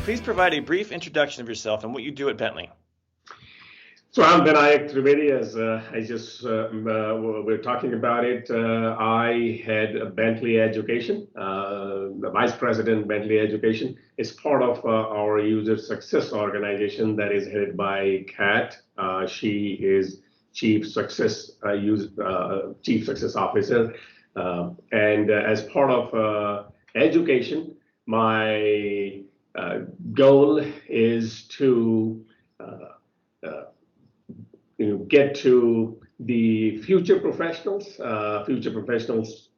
please provide a brief introduction of yourself and what you do at Bentley? So I'm Vinayak Trivedi, as we're talking about it. I head Bentley Education, the Vice President Bentley Education. Is part of our user success organization that is headed by Kat. She is Chief Success Officer, and as part of education, my goal is to get to the future professionals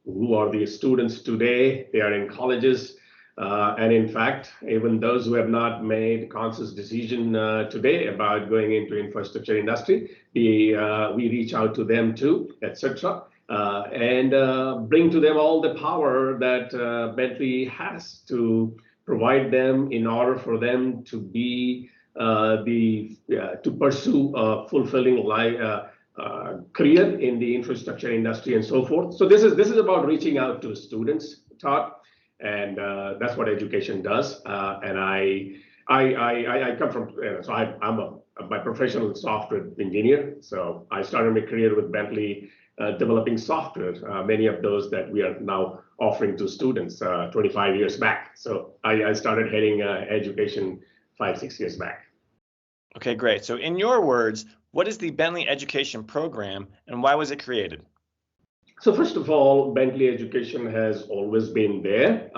who are the students today. They are in colleges, and in fact, even those who have not made conscious decision today about going into infrastructure industry, we reach out to them too, etc., and bring to them all the power that Bentley has to provide them in order for them to be to pursue a fulfilling career in the infrastructure industry and so forth. So this is about reaching out to students, Todd, and that's what education does. And I come from so I'm my professional software engineer. So I started my career with Bentley developing software, many of those that we are now offering to students 25 years back. So I started heading education 5-6 years back. Okay, great. So in your words, what is the Bentley Education program and why was it created? So first of all, Bentley Education has always been there.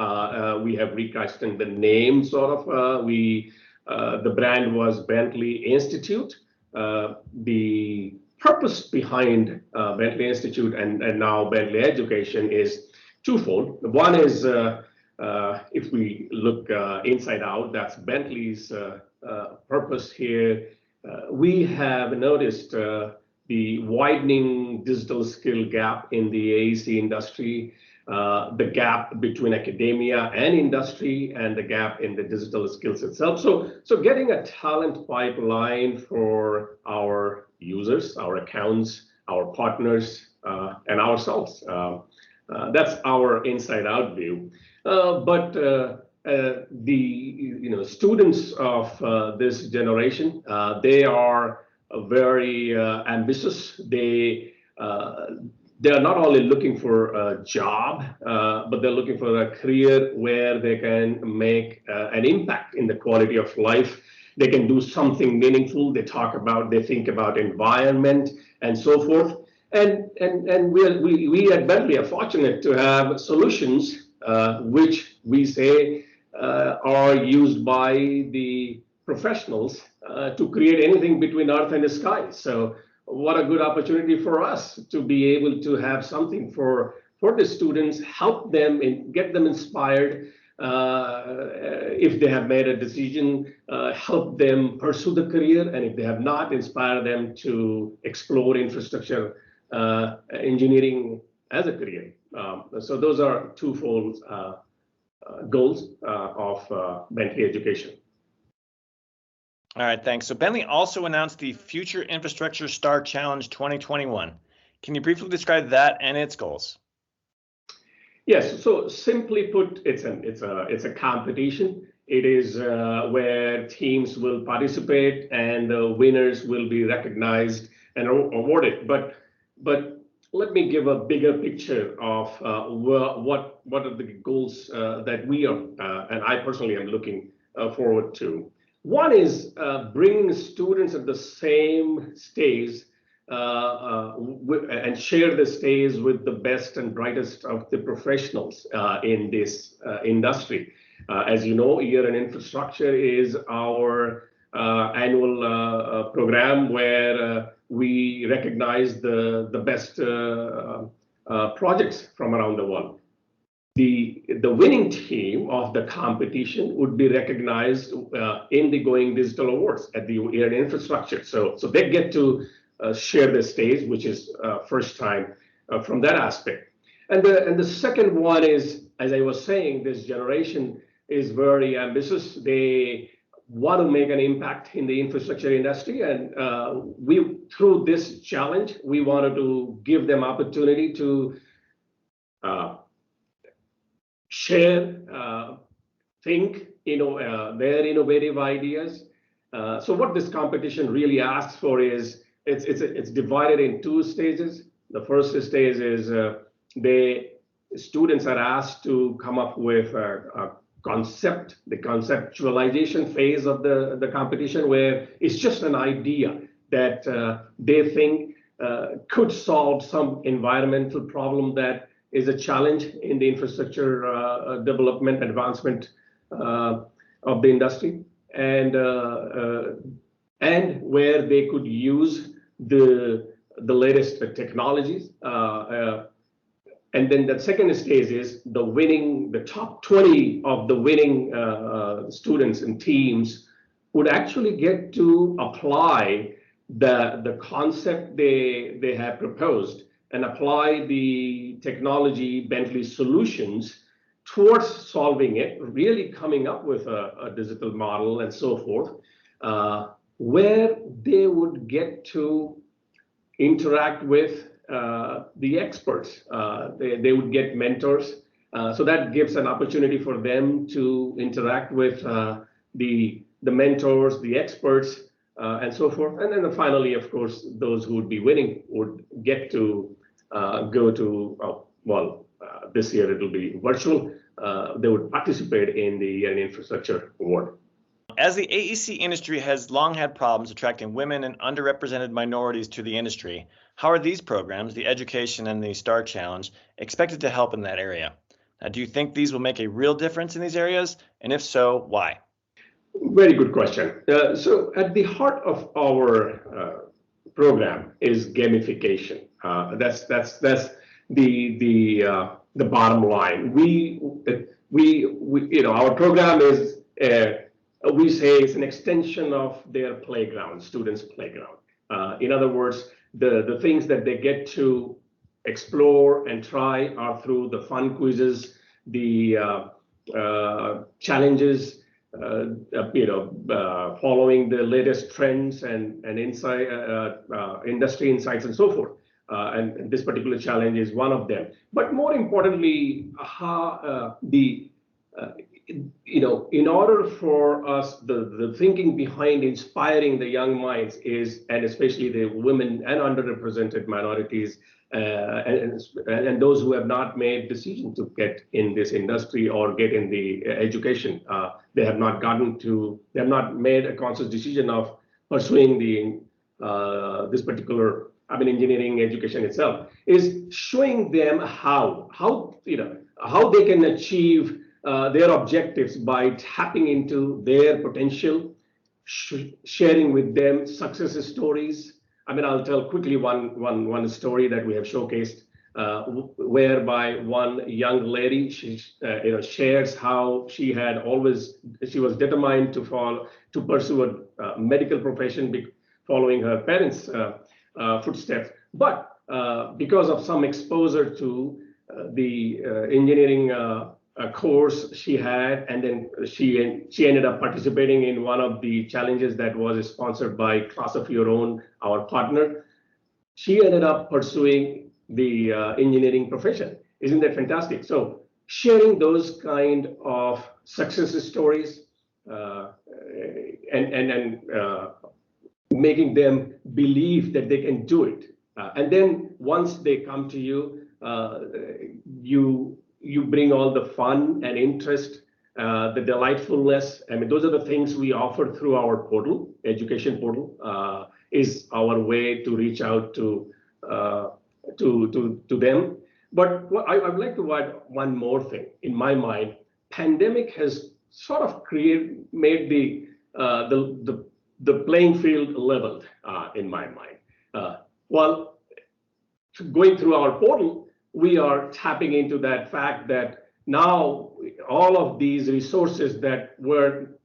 We have recasted the name sort of. The brand was Bentley Institute. The purpose behind Bentley Institute and now Bentley Education is twofold. One is if we look inside out, that's Bentley's purpose here. We have noticed the widening digital skill gap in the AEC industry, the gap between academia and industry, and the gap in the digital skills itself. So getting a talent pipeline for our users, our accounts, our partners, and ourselves. That's our inside-out view. But the students of this generation, they are very ambitious. They are not only looking for a job, but they're looking for a career where they can make an impact in the quality of life. They can do something meaningful. They think about environment and so forth. And we at Bentley are fortunate to have solutions which we say are used by the professionals to create anything between earth and the sky. So what a good opportunity for us to be able to have something for the students, help them and get them inspired. If they have made a decision, help them pursue the career, and if they have not, inspire them to explore infrastructure engineering as a career. So those are twofold goals of Bentley Education. All right, thanks. So Bentley also announced the Future Infrastructure Star Challenge 2021. Can you briefly describe that and its goals? Yes. So simply put, it's a competition. It is where teams will participate and the winners will be recognized and awarded. But let me give a bigger picture of what are the goals that we are and I personally am looking forward to. One is bringing students at the same stage and share the stage with the best and brightest of the professionals in this industry. As you know, Year in Infrastructure is our annual program where we recognize the best projects from around the world. The winning team of the competition would be recognized in the Going Digital Awards at the Year in Infrastructure. So they get to share the stage, which is first time from that aspect. And the second one is, as I was saying, this generation is very ambitious. They want to make an impact in the infrastructure industry, and through this challenge, we wanted to give them opportunity to share, think, their innovative ideas. So what this competition really asks for is it's divided in two stages. The first stage is students are asked to come up with a concept, the conceptualization phase of the competition, where it's just an idea that they think could solve some environmental problem that is a challenge in the infrastructure development, advancement of the industry, and where they could use the latest technologies. And then the second stage is the top 20 of the winning students and teams would actually get to apply the concept they have proposed and apply the technology, Bentley solutions, towards solving it, really coming up with a digital model and so forth, where they would get to interact with the experts. They would get mentors. So that gives an opportunity for them to interact with the mentors, the experts, and so forth. And then finally, of course, those who would be winning would get to go to, this year it'll be virtual. They would participate in the Year in Infrastructure Award. As the AEC industry has long had problems attracting women and underrepresented minorities to the industry, how are these programs, the Education and the STAR Challenge, expected to help in that area? Now, do you think these will make a real difference in these areas? And if so, why? Very good question. So at the heart of our program is gamification. That's the bottom line. Our program is we say it's an extension of their playground, students' playground. In other words, the things that they get to explore and try are through the fun quizzes, the challenges, following the latest trends and insight, industry insights and so forth. And this particular challenge is one of them. But more importantly, in order for us, the thinking behind inspiring the young minds is, and especially the women and underrepresented minorities, and those who have not made decision to get in this industry or get in the education, they have not made a conscious decision of pursuing this particular, engineering education itself, is showing them how they can achieve their objectives by tapping into their potential, sharing with them success stories. I'll tell quickly one story that we have showcased, whereby one young lady, she shares how she was determined to pursue a medical profession, following her parents' footsteps. But because of some exposure to the engineering course she had, and then she ended up participating in one of the challenges that was sponsored by Class of Your Own, our partner. She ended up pursuing the engineering profession. Isn't that fantastic? So sharing those kind of success stories and making them believe that they can do it. And then once they come to you, you bring all the fun and interest, the delightfulness. Those are the things we offer through our portal, education portal, is our way to reach out to them. But I would like to add one more thing. In my mind, pandemic has sort of made the playing field leveled, in my mind. While going through our portal, we are tapping into that fact that now all of these resources that were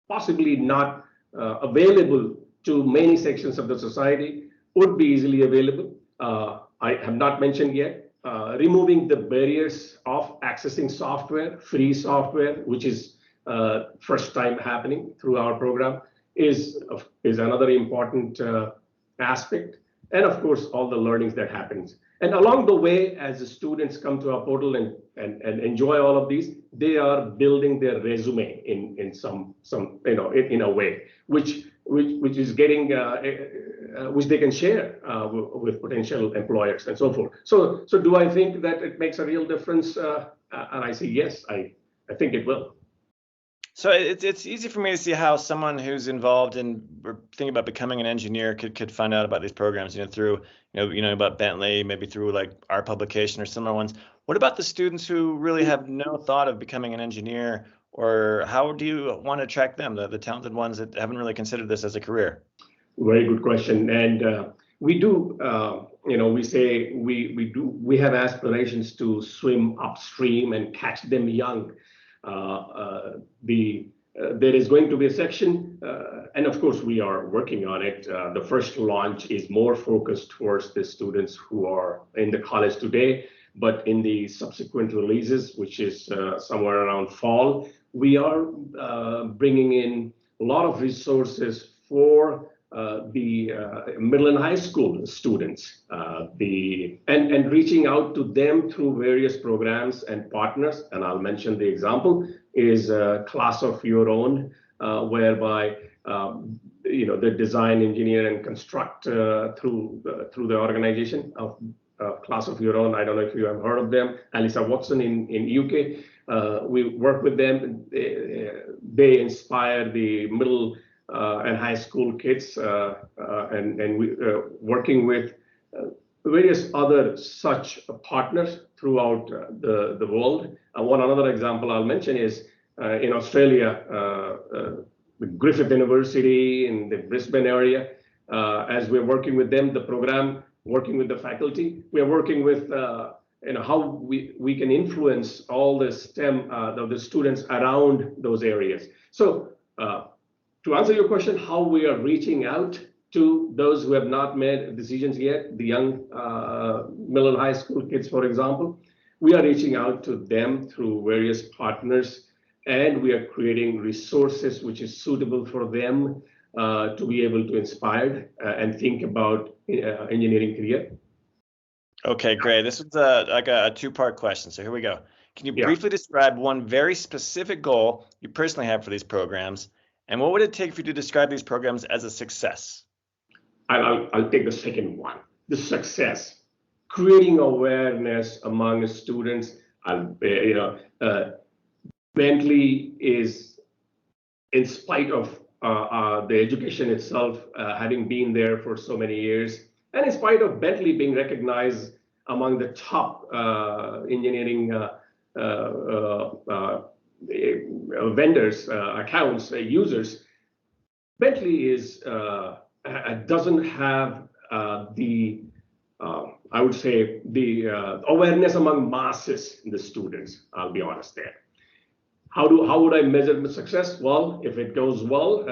possibly not available to many sections of the society would be easily available. I have not mentioned yet removing the barriers of accessing software, free software, which is first time happening through our program, is another important aspect. And of course, all the learnings that happens. And along the way, as the students come to our portal and enjoy all of these, they are building their resume in some in a way which is getting which they can share with potential employers and so forth. So do I think that it makes a real difference? And I say yes, I think it will. So it's easy for me to see how someone who's involved in or thinking about becoming an engineer could find out about these programs, through about Bentley, maybe through like our publication or similar ones. What about the students who really have no thought of becoming an engineer, or how do you want to attract them, the talented ones that haven't really considered this as a career? Very good question, and we do. We say we have aspirations to swim upstream and catch them young. There is going to be a section, and of course we are working on it. The first launch is more focused towards the students who are in the college today, but in the subsequent releases, which is somewhere around fall, we are bringing in a lot of resources for the middle and high school students, and reaching out to them through various programs and partners. And I'll mention the example is Class of Your Own, whereby the design, engineer, and construct through the organization of Class of Your Own. I don't know if you have heard of them. Alyssa Watson in UK. We work with them. They inspire the middle and high school kids, and we working with various other such partners throughout the world. One another example I'll mention is in Australia, Griffith University in the Brisbane area. As we're working with them, the program, working with the faculty, we are working with how we can influence all the STEM, the students around those areas. So to answer your question, how we are reaching out to those who have not made decisions yet, the young middle and high school kids, for example, we are reaching out to them through various partners, and we are creating resources which is suitable for them to be able to inspire and think about engineering career. Okay, great. This is like a two-part question. So here we go. Can you briefly describe one very specific goal you personally have for these programs? And what would it take for you to describe these programs as a success? I'll take the second one. The success, creating awareness among students. Bentley is, in spite of the education itself having been there for so many years, and in spite of Bentley being recognized among the top engineering vendors, accounts, users, Bentley doesn't have I would say the awareness among masses, the students. I'll be honest there. How would I measure the success? Well, if it goes well,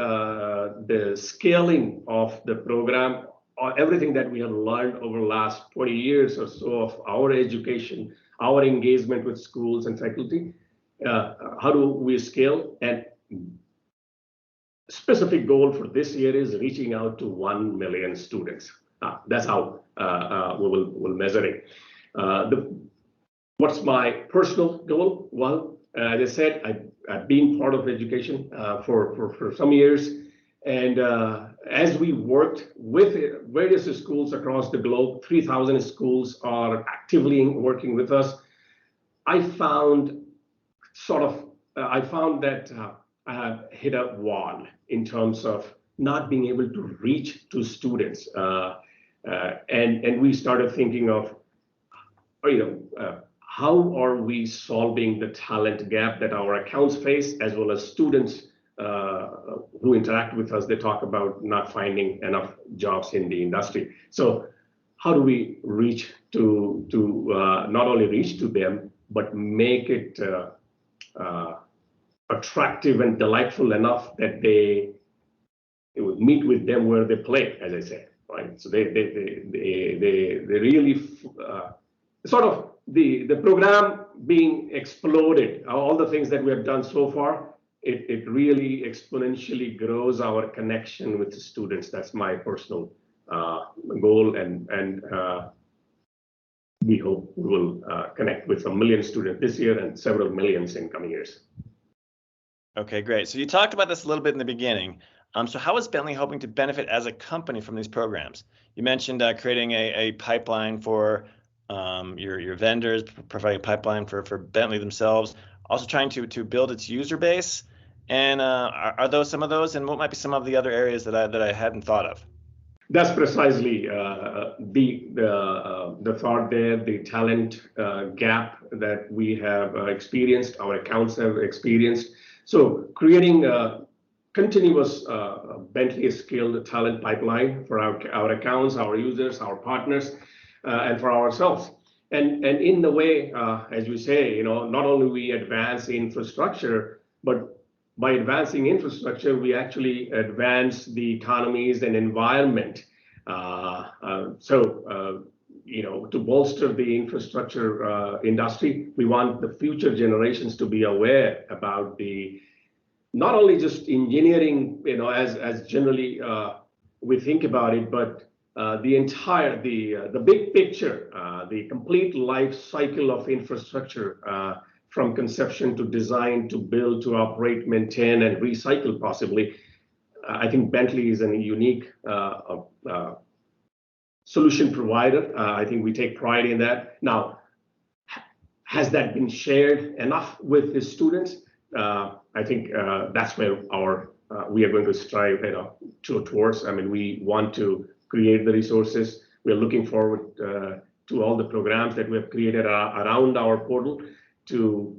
the scaling of the program, everything that we have learned over the last 20 years or so of our education, our engagement with schools and faculty, how do we scale? And specific goal for this year is reaching out to 1 million students. That's how we'll measure it. What's my personal goal? Well, as I said, I've been part of education for some years. And as we worked with various schools across the globe, 3,000 schools are actively working with us. I found that I have hit a wall in terms of not being able to reach to students. And we started thinking of, how are we solving the talent gap that our accounts face, as well as students who interact with us. They talk about not finding enough jobs in the industry. So how do we reach to not only reach to them, but make it attractive and delightful enough that they would meet with them where they play, as I said, right? So they really sort of the program being exploded. All the things that we have done so far, it really exponentially grows our connection with the students. That's my personal goal, and we hope we will connect with 1 million students this year and several millions in coming years. Okay, great. So you talked about this a little bit in the beginning. So how is Bentley hoping to benefit as a company from these programs? You mentioned creating a pipeline for your vendors, providing a pipeline for Bentley themselves, also trying to build its user base. And are those some of those? And what might be some of the other areas that I hadn't thought of? That's precisely the thought there, the talent gap that we have experienced, our accounts have experienced. So creating a continuous Bentley skilled talent pipeline for our accounts, our users, our partners, and for ourselves. And in the way, as you say, not only we advance the infrastructure, but by advancing infrastructure, we actually advance the economies and environment. To bolster the infrastructure industry, we want the future generations to be aware about the not only just engineering, as generally we think about it, but the big picture, the complete life cycle of infrastructure. From conception to design to build to operate, maintain, and recycle possibly. I think Bentley is a unique solution provider. I think we take pride in that. Now, has that been shared enough with the students? I think that's where we are going to strive towards. I mean, we want to create the resources. We're looking forward to all the programs that we have created around our portal, to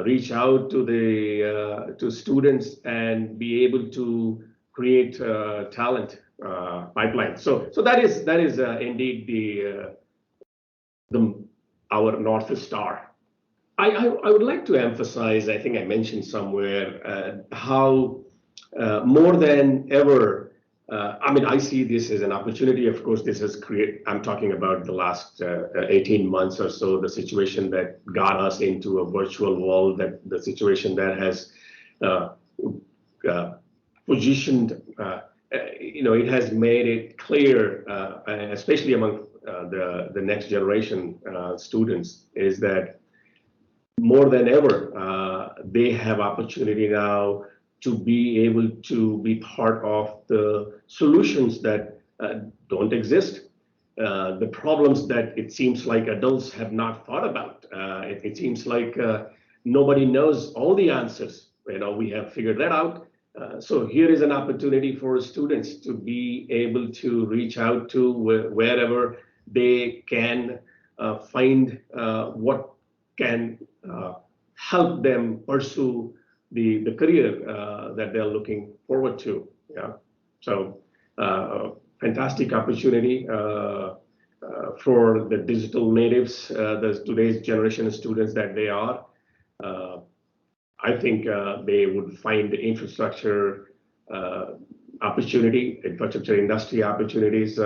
reach out to students and be able to create talent pipeline. So that is indeed our North Star. I would like to emphasize, I think I mentioned somewhere, how more than ever, I see this as an opportunity. Of course, I'm talking about the last 18 months or so, the situation that got us into a virtual world, the situation that has positioned, it has made it clear, especially among the next generation students, is that more than ever, they have opportunity now to be able to be part of the solutions that don't exist, the problems that it seems like adults have not thought about. It seems like nobody knows all the answers. We have figured that out. So here is an opportunity for students to be able to reach out to wherever they can find what can help them pursue the career that they're looking forward to. Yeah. So fantastic opportunity for the digital natives, today's generation of students that they are. I think they would find the infrastructure infrastructure industry opportunities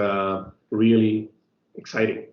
really exciting.